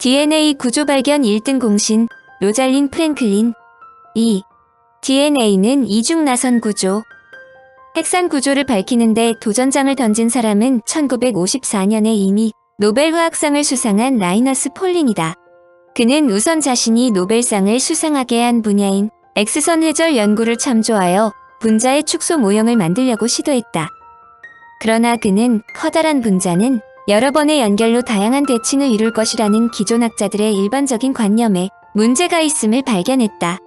DNA 구조 발견 1등 공신 로잘린 프랭클린. 2. DNA는 이중 나선 구조. 핵산 구조를 밝히는데 도전장을 던진 사람은 1954년에 이미 노벨 화학상을 수상한 라이너스 폴링이다. 그는 우선 자신이 노벨상을 수상하게 한 분야인 X선 회절 연구를 참조하여 분자의 축소 모형을 만들려고 시도했다. 그러나 그는 커다란 분자는 여러 번의 연결로 다양한 대칭을 이룰 것이라는 기존 학자들의 일반적인 관념에 문제가 있음을 발견했다.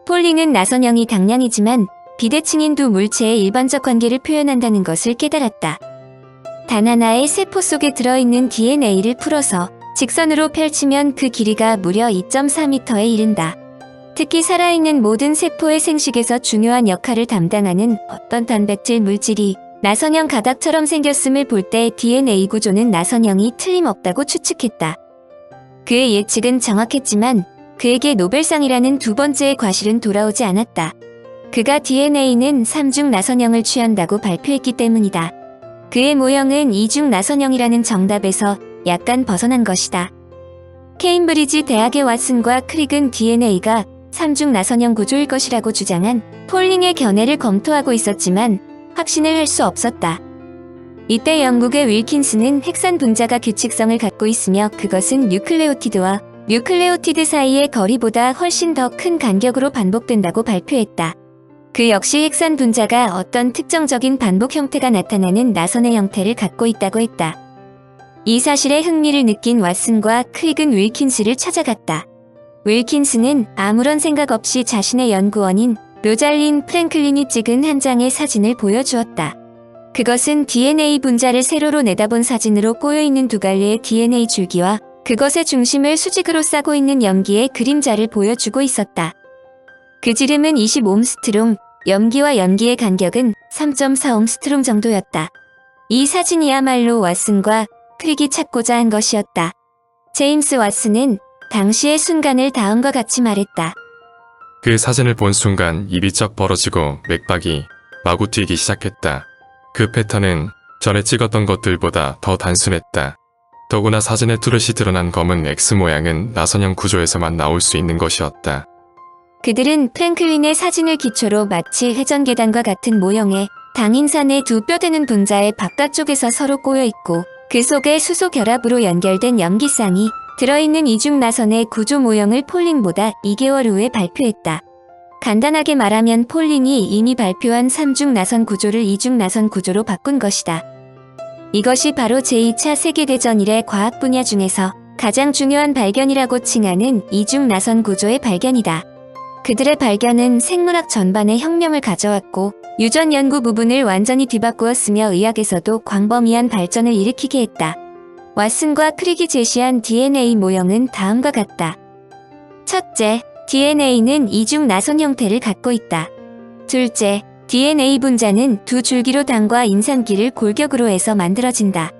폴링은 나선형이 당량이지만 비대칭인 두 물체의 일반적 관계를 표현한다는 것을 깨달았다. 단 하나의 세포 속에 들어있는 DNA를 풀어서 직선으로 펼치면 그 길이가 무려 2.4m에 이른다. 특히 살아있는 모든 세포의 생식에서 중요한 역할을 담당하는 어떤 단백질 물질이 나선형 가닥처럼 생겼음을 볼 때 DNA 구조는 나선형이 틀림없다고 추측했다. 그의 예측은 정확했지만 그에게 노벨상이라는 두 번째의 과실은 돌아오지 않았다. 그가 DNA는 3중 나선형을 취한다고 발표했기 때문이다. 그의 모형은 2중 나선형이라는 정답에서 약간 벗어난 것이다. 케임브리지 대학의 왓슨과 크릭은 DNA가 3중 나선형 구조일 것이라고 주장한 폴링의 견해를 검토하고 있었지만 확신을 할 수 없었다. 이때 영국의 윌킨스는 핵산 분자가 규칙성을 갖고 있으며 그것은 뉴클레오티드와 뉴클레오티드 사이의 거리보다 훨씬 더 큰 간격으로 반복된다고 발표했다. 그 역시 핵산 분자가 어떤 특정적인 반복 형태가 나타나는 나선의 형태를 갖고 있다고 했다. 이 사실에 흥미를 느낀 왓슨과 크릭은 윌킨스를 찾아갔다. 윌킨스는 아무런 생각 없이 자신의 연구원인 로잘린 프랭클린이 찍은 한 장의 사진을 보여주었다. 그것은 DNA 분자를 세로로 내다본 사진으로 꼬여있는 두 갈래의 DNA 줄기와 그것의 중심을 수직으로 싸고 있는 염기의 그림자를 보여주고 있었다. 그 지름은 20옴스트롱, 염기와 염기의 간격은 3.4옴스트롱 정도였다. 이 사진이야말로 왓슨과 크릭이 찾고자 한 것이었다. 제임스 왓슨은 당시의 순간을 다음과 같이 말했다. 그 사진을 본 순간 입이 쩍 벌어지고 맥박이 마구 뛰기 시작했다. 그 패턴은 전에 찍었던 것들보다 더 단순했다. 더구나 사진에 뚜렷이 드러난 검은 X 모양은 나선형 구조에서만 나올 수 있는 것이었다. 그들은 프랭클린의 사진을 기초로 마치 회전계단과 같은 모형의 당인산의 두 뼈되는 분자의 바깥쪽에서 서로 꼬여있고 그 속에 수소 결합으로 연결된 염기쌍이 들어있는 이중 나선의 구조 모형을 폴링보다 2개월 후에 발표했다. 간단하게 말하면 폴링이 이미 발표한 3중 나선 구조를 2중 나선 구조로 바꾼 것이다. 이것이 바로 제2차 세계대전 이래 과학 분야 중에서 가장 중요한 발견이라고 칭하는 2중 나선 구조의 발견이다. 그들의 발견은 생물학 전반에 혁명을 가져왔고 유전 연구 부분을 완전히 뒤바꾸었으며 의학에서도 광범위한 발전을 일으키게 했다. 왓슨과 크릭이 제시한 DNA 모형은 다음과 같다. 첫째, DNA는 이중 나선 형태를 갖고 있다. 둘째, DNA 분자는 두 줄기로 당과 인산기를 골격으로 해서 만들어진다.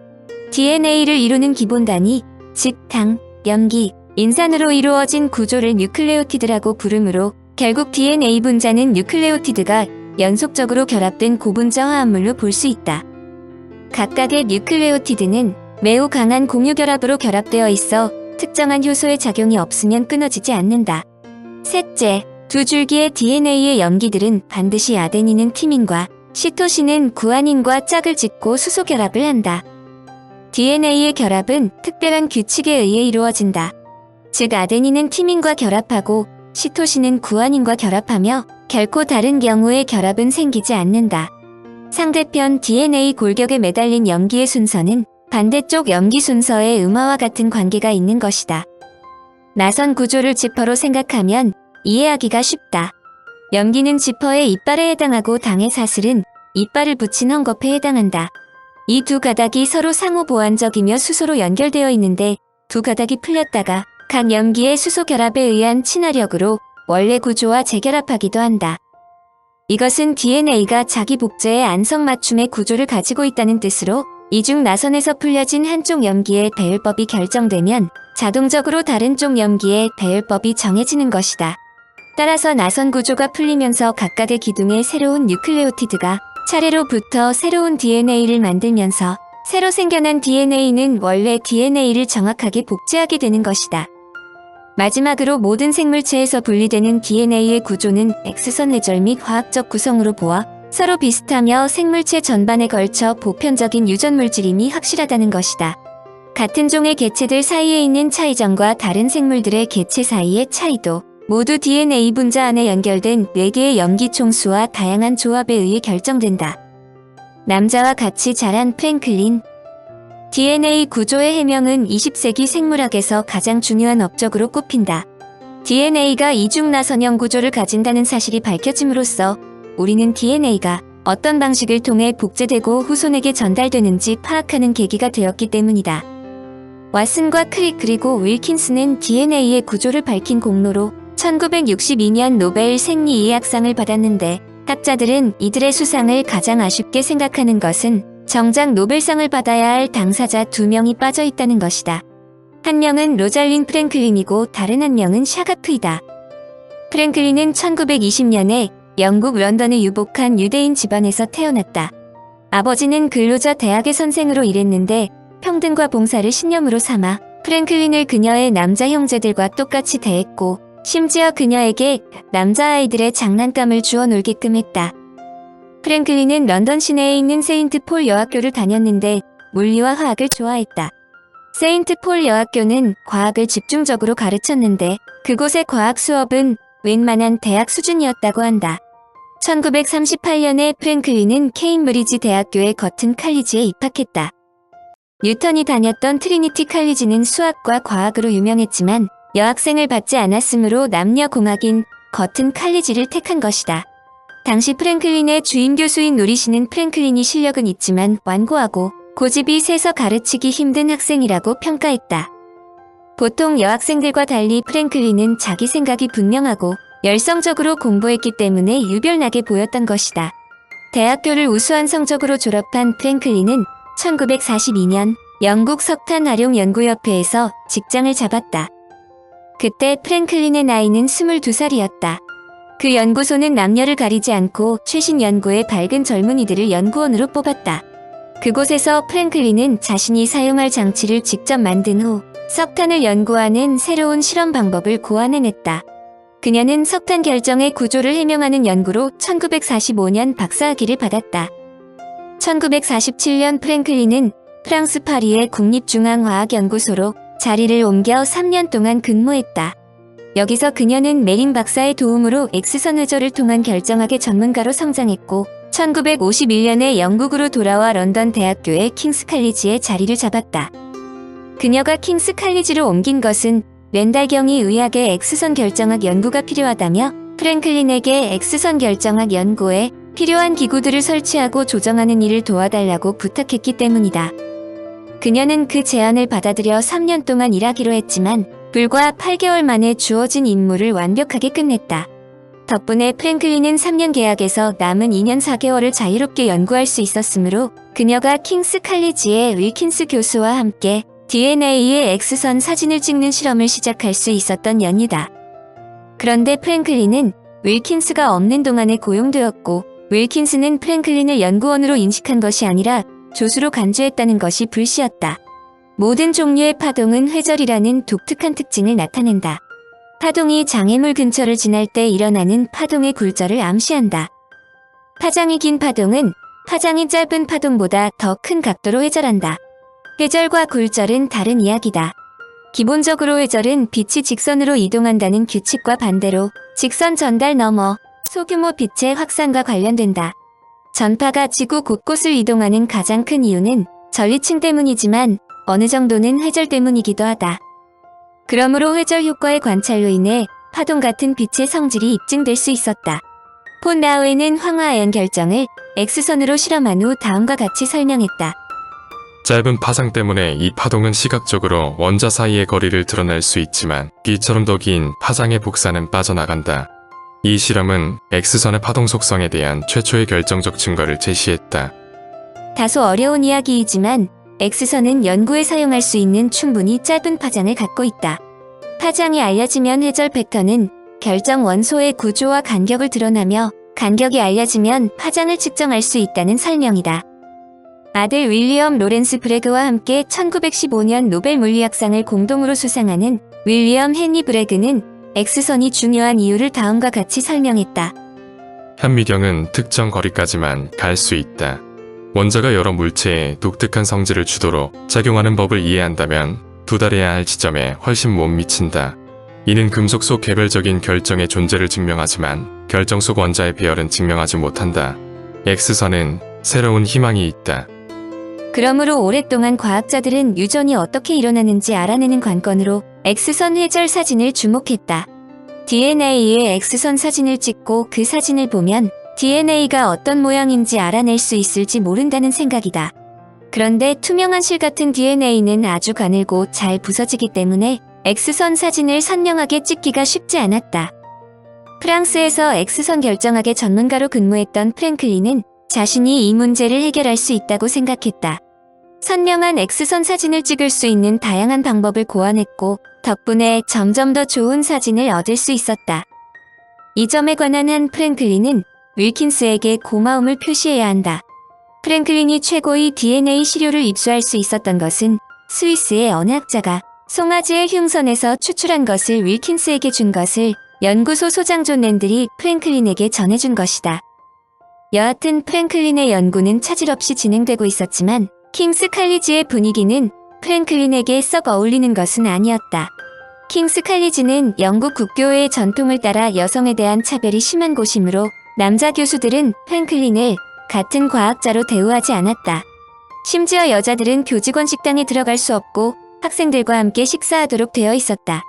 DNA를 이루는 기본 단위, 즉 당, 염기, 인산으로 이루어진 구조를 뉴클레오티드라고 부르므로 결국 DNA 분자는 뉴클레오티드가 연속적으로 결합된 고분자 화합물로 볼 수 있다. 각각의 뉴클레오티드는 매우 강한 공유결합으로 결합되어 있어 특정한 효소의 작용이 없으면 끊어지지 않는다. 셋째, 두 줄기의 DNA의 염기들은 반드시 아데닌은 티민과 시토신은 구아닌과 짝을 짓고 수소 결합을 한다. DNA의 결합은 특별한 규칙에 의해 이루어진다. 즉 아데닌은 티민과 결합하고 시토신은 구아닌과 결합하며 결코 다른 경우의 결합은 생기지 않는다. 상대편 DNA 골격에 매달린 염기의 순서는 반대쪽 염기 순서의 음화와 같은 관계가 있는 것이다. 나선 구조를 지퍼로 생각하면 이해하기가 쉽다. 염기는 지퍼의 이빨에 해당하고 당의 사슬은 이빨을 붙인 헝겊에 해당한다. 이 두 가닥이 서로 상호 보완적이며 수소로 연결되어 있는데 두 가닥이 풀렸다가 각 염기의 수소 결합에 의한 친화력으로 원래 구조와 재결합하기도 한다. 이것은 DNA가 자기 복제의 안성맞춤의 구조를 가지고 있다는 뜻으로 이중 나선에서 풀려진 한쪽 염기의 배율법이 결정되면 자동적으로 다른 쪽 염기의 배율법이 정해지는 것이다. 따라서 나선 구조가 풀리면서 각각의 기둥에 새로운 뉴클레오티드가 차례로 붙어 새로운 DNA를 만들면서 새로 생겨난 DNA는 원래 DNA를 정확하게 복제하게 되는 것이다. 마지막으로 모든 생물체에서 분리되는 DNA의 구조는 X선 회절 및 화학적 구성으로 보아 서로 비슷하며 생물체 전반에 걸쳐 보편적인 유전물질임이 확실하다는 것이다. 같은 종의 개체들 사이에 있는 차이점과 다른 생물들의 개체 사이의 차이도 모두 DNA 분자 안에 연결된 4개의 염기 총수와 다양한 조합에 의해 결정된다. 남자와 같이 자란 프랭클린. DNA 구조의 해명은 20세기 생물학에서 가장 중요한 업적으로 꼽힌다. DNA가 이중나선형 구조를 가진다는 사실이 밝혀짐으로써 우리는 DNA가 어떤 방식을 통해 복제되고 후손에게 전달되는지 파악하는 계기가 되었기 때문이다. 왓슨과 크릭 그리고 윌킨스는 DNA의 구조를 밝힌 공로로 1962년 노벨 생리의학상을 받았는데 학자들은 이들의 수상을 가장 아쉽게 생각하는 것은 정작 노벨상을 받아야 할 당사자 2명이 빠져 있다는 것이다. 한 명은 로잘린 프랭클린이고 다른 한 명은 샤가프이다. 프랭클린은 1920년에 영국 런던에 유복한 유대인 집안에서 태어났다. 아버지는 근로자 대학의 선생으로 일했는데 평등과 봉사를 신념으로 삼아 프랭클린을 그녀의 남자 형제들과 똑같이 대했고 심지어 그녀에게 남자아이들의 장난감을 주워 놀게끔 했다. 프랭클린은 런던 시내에 있는 세인트 폴 여학교를 다녔는데 물리와 화학을 좋아했다. 세인트 폴 여학교는 과학을 집중적으로 가르쳤는데 그곳의 과학 수업은 웬만한 대학 수준이었다고 한다. 1938년에 프랭클린은 케임브리지 대학교의 거튼 칼리지에 입학했다. 뉴턴이 다녔던 트리니티 칼리지는 수학과 과학으로 유명했지만 여학생을 받지 않았으므로 남녀공학인 거튼 칼리지를 택한 것이다. 당시 프랭클린의 주임 교수인 노리시는 프랭클린이 실력은 있지만 완고하고 고집이 세서 가르치기 힘든 학생이라고 평가했다. 보통 여학생들과 달리 프랭클린은 자기 생각이 분명하고 열성적으로 공부했기 때문에 유별나게 보였던 것이다. 대학교를 우수한 성적으로 졸업한 프랭클린은 1942년 영국 석탄활용연구협회에서 직장을 잡았다. 그때 프랭클린의 나이는 22살이었다. 그 연구소는 남녀를 가리지 않고 최신 연구에 밝은 젊은이들을 연구원으로 뽑았다. 그곳에서 프랭클린은 자신이 사용할 장치를 직접 만든 후 석탄을 연구하는 새로운 실험 방법을 고안해냈다. 그녀는 석탄 결정의 구조를 해명하는 연구로 1945년 박사학위를 받았다. 1947년 프랭클린은 프랑스 파리의 국립중앙화학연구소로 자리를 옮겨 3년 동안 근무했다. 여기서 그녀는 메린 박사의 도움으로 X선 회절을 통한 결정학의 전문가로 성장했고 1951년에 영국으로 돌아와 런던 대학교의 킹스 칼리지에 자리를 잡았다. 그녀가 킹스 칼리지로 옮긴 것은 렌달경이 의학의 X선 결정학 연구가 필요하다며 프랭클린에게 X선 결정학 연구에 필요한 기구들을 설치하고 조정하는 일을 도와달라고 부탁했기 때문이다. 그녀는 그 제안을 받아들여 3년 동안 일하기로 했지만 불과 8개월 만에 주어진 임무를 완벽하게 끝냈다. 덕분에 프랭클린은 3년 계약에서 남은 2년 4개월을 자유롭게 연구할 수 있었으므로 그녀가 킹스 칼리지의 윌킨스 교수와 함께 DNA의 X선 사진을 찍는 실험을 시작할 수 있었던 연유다. 그런데 프랭클린은 윌킨스가 없는 동안에 고용되었고 윌킨스는 프랭클린을 연구원으로 인식한 것이 아니라 조수로 간주했다는 것이 불씨였다. 모든 종류의 파동은 회절이라는 독특한 특징을 나타낸다. 파동이 장애물 근처를 지날 때 일어나는 파동의 굴절을 암시한다. 파장이 긴 파동은 파장이 짧은 파동보다 더 큰 각도로 회절한다. 회절과 굴절은 다른 이야기다. 기본적으로 회절은 빛이 직선으로 이동한다는 규칙과 반대로 직선 전달 너머 소규모 빛의 확산과 관련된다. 전파가 지구 곳곳을 이동하는 가장 큰 이유는 전리층 때문이지만 어느 정도는 회절 때문이기도 하다. 그러므로 회절 효과의 관찰로 인해 파동 같은 빛의 성질이 입증될 수 있었다. 폰 라우에는 황화아연 결정을 X선으로 실험한 후 다음과 같이 설명했다. 짧은 파장 때문에 이 파동은 시각적으로 원자 사이의 거리를 드러낼 수 있지만 길처럼 더 긴 파장의 복사는 빠져나간다. 이 실험은 X선의 파동 속성에 대한 최초의 결정적 증거를 제시했다. 다소 어려운 이야기이지만 X선은 연구에 사용할 수 있는 충분히 짧은 파장을 갖고 있다. 파장이 알려지면 회절 패턴은 결정 원소의 구조와 간격을 드러나며 간격이 알려지면 파장을 측정할 수 있다는 설명이다. 아들 윌리엄 로렌스 브래그와 함께 1915년 노벨 물리학상을 공동으로 수상하는 윌리엄 헨리 브래그는 X선이 중요한 이유를 다음과 같이 설명했다. 현미경은 특정 거리까지만 갈 수 있다. 원자가 여러 물체에 독특한 성질을 주도록 작용하는 법을 이해한다면 도달해야 할 지점에 훨씬 못 미친다. 이는 금속 속 개별적인 결정의 존재를 증명하지만 결정 속 원자의 배열은 증명하지 못한다. X선은 새로운 희망이 있다. 그러므로 오랫동안 과학자들은 유전이 어떻게 일어나는지 알아내는 관건으로 X선 회절 사진을 주목했다. DNA의 X선 사진을 찍고 그 사진을 보면 DNA가 어떤 모양인지 알아낼 수 있을지 모른다는 생각이다. 그런데 투명한 실 같은 DNA는 아주 가늘고 잘 부서지기 때문에 X선 사진을 선명하게 찍기가 쉽지 않았다. 프랑스에서 X선 결정학의 전문가로 근무했던 프랭클린은 자신이 이 문제를 해결할 수 있다고 생각했다. 선명한 X선 사진을 찍을 수 있는 다양한 방법을 고안했고 덕분에 점점 더 좋은 사진을 얻을 수 있었다. 이 점에 관한 한 프랭클린은 윌킨스에게 고마움을 표시해야 한다. 프랭클린이 최고의 DNA 시료를 입수할 수 있었던 것은 스위스의 어느 학자가 송아지의 흉선에서 추출한 것을 윌킨스에게 준 것을 연구소 소장 존 랜들이 프랭클린에게 전해준 것이다. 여하튼 프랭클린의 연구는 차질 없이 진행되고 있었지만 킹스 칼리지의 분위기는 프랭클린에게 썩 어울리는 것은 아니었다. 킹스 칼리지는 영국 국교회의 전통을 따라 여성에 대한 차별이 심한 곳이므로 남자 교수들은 프랭클린을 같은 과학자로 대우하지 않았다. 심지어 여자들은 교직원 식당에 들어갈 수 없고 학생들과 함께 식사하도록 되어 있었다.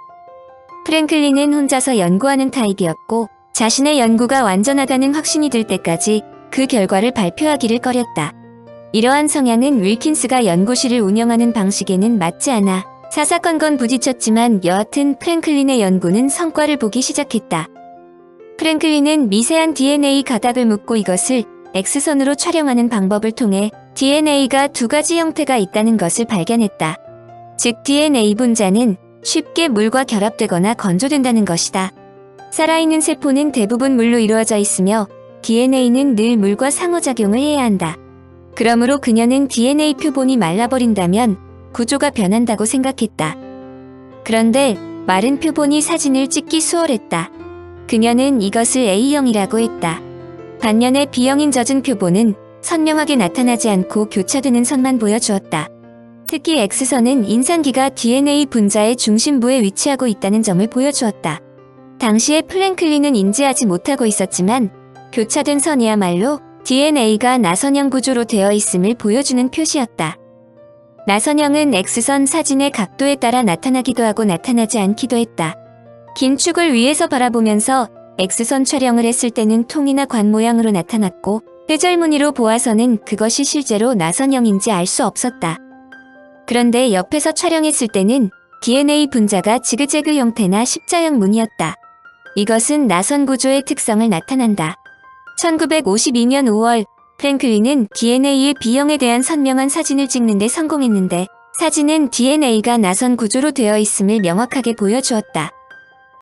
프랭클린은 혼자서 연구하는 타입이었고 자신의 연구가 완전하다는 확신이 들 때까지 그 결과를 발표하기를 꺼렸다. 이러한 성향은 윌킨스가 연구실을 운영하는 방식에는 맞지 않아 사사건건 부딪혔지만 여하튼 프랭클린의 연구는 성과를 보기 시작했다. 프랭클린은 미세한 DNA 가닥을 묶고 이것을 X선으로 촬영하는 방법을 통해 DNA가 두 가지 형태가 있다는 것을 발견했다. 즉 DNA 분자는 쉽게 물과 결합되거나 건조된다는 것이다. 살아있는 세포는 대부분 물로 이루어져 있으며 DNA는 늘 물과 상호작용을 해야 한다. 그러므로 그녀는 DNA 표본이 말라버린다면 구조가 변한다고 생각했다. 그런데 마른 표본이 사진을 찍기 수월했다. 그녀는 이것을 A형이라고 했다. 반면에 B형인 젖은 표본은 선명하게 나타나지 않고 교차되는 선만 보여주었다. 특히 X선은 인산기가 DNA 분자의 중심부에 위치하고 있다는 점을 보여주었다. 당시에 플랭클린은 인지하지 못하고 있었지만 교차된 선이야말로 DNA가 나선형 구조로 되어 있음을 보여주는 표시였다. 나선형은 X선 사진의 각도에 따라 나타나기도 하고 나타나지 않기도 했다. 긴 축을 위에서 바라보면서 X선 촬영을 했을 때는 통이나 관 모양으로 나타났고 회절 무늬로 보아서는 그것이 실제로 나선형인지 알 수 없었다. 그런데 옆에서 촬영했을 때는 DNA 분자가 지그재그 형태나 십자형 무늬였다. 이것은 나선 구조의 특성을 나타난다. 1952년 5월 프랭클린은 DNA의 B형에 대한 선명한 사진을 찍는 데 성공했는데 사진은 DNA가 나선 구조로 되어 있음을 명확하게 보여주었다.